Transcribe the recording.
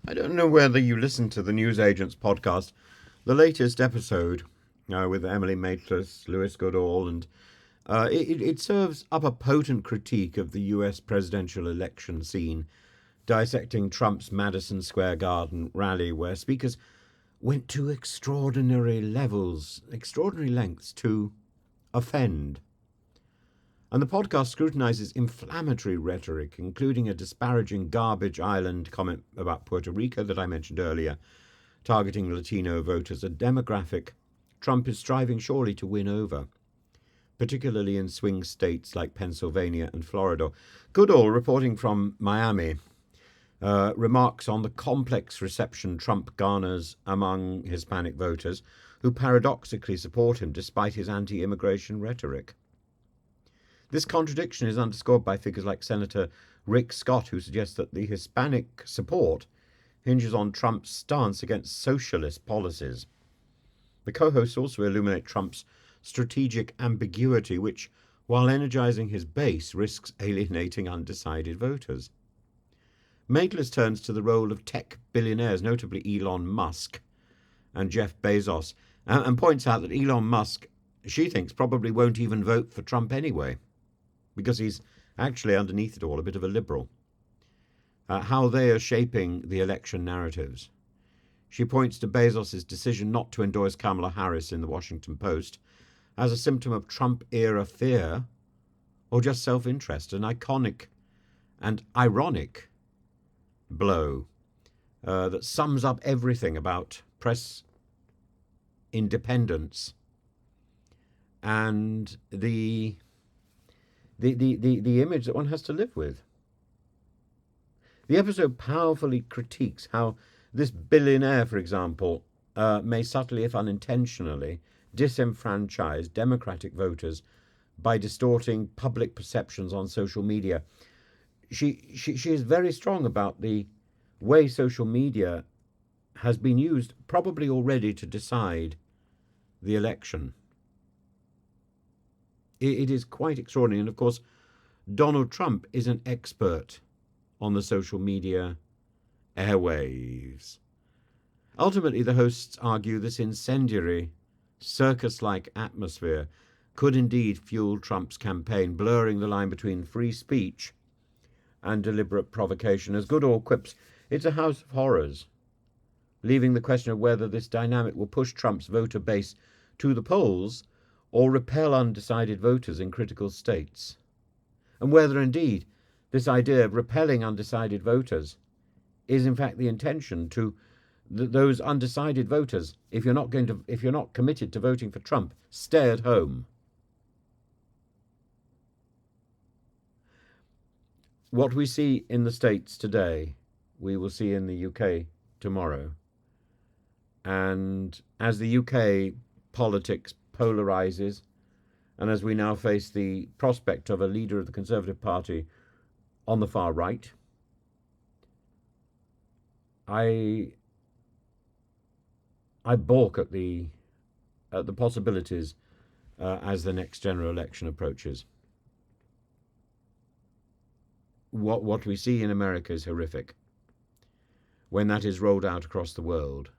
I don't know whether you listened to the Newsagents podcast, the latest episode with Emily Maitlis, Lewis Goodall, and it serves up a potent critique of the US presidential election scene, dissecting Trump's Madison Square Garden rally, where speakers went to extraordinary lengths to offend. And the podcast scrutinizes inflammatory rhetoric, including a disparaging garbage island comment about Puerto Rico that I mentioned earlier, targeting Latino voters, a demographic Trump is striving surely to win over, particularly in swing states like Pennsylvania and Florida. Goodall, reporting from Miami, remarks on the complex reception Trump garners among Hispanic voters, who paradoxically support him despite his anti-immigration rhetoric. This contradiction is underscored by figures like Senator Rick Scott, who suggests that the Hispanic support hinges on Trump's stance against socialist policies. The co-hosts also illuminate Trump's strategic ambiguity, which, while energizing his base, risks alienating undecided voters. Maitlis turns to the role of tech billionaires, notably Elon Musk and Jeff Bezos, and points out that Elon Musk, she thinks, probably won't even vote for Trump anyway, because he's actually, underneath it all, a bit of a liberal. How they are shaping the election narratives. She points to Bezos' decision not to endorse Kamala Harris in the Washington Post as a symptom of Trump-era fear or just self-interest, an iconic and ironic blow that sums up everything about press independence and the image that one has to live with. The episode powerfully critiques how this billionaire, for example, may subtly, if unintentionally, disenfranchise Democratic voters by distorting public perceptions on social media. She is very strong about the way social media has been used, probably already, to decide the election. It is quite extraordinary. And of course, Donald Trump is an expert on the social media airwaves. Ultimately, the hosts argue this incendiary, circus-like atmosphere could indeed fuel Trump's campaign, blurring the line between free speech and deliberate provocation. As Goodall quips, it's a house of horrors, leaving the question of whether this dynamic will push Trump's voter base to the polls or repel undecided voters in critical states, and whether indeed this idea of repelling undecided voters is in fact the intention to those undecided voters. If you're not committed to voting for Trump, stay at home. What we see in the States today, we will see in the UK tomorrow. And as the UK politics polarizes, and as we now face the prospect of a leader of the Conservative Party on the far right, I balk at the possibilities as the next general election approaches. What we see in America is horrific. When that is rolled out across the world,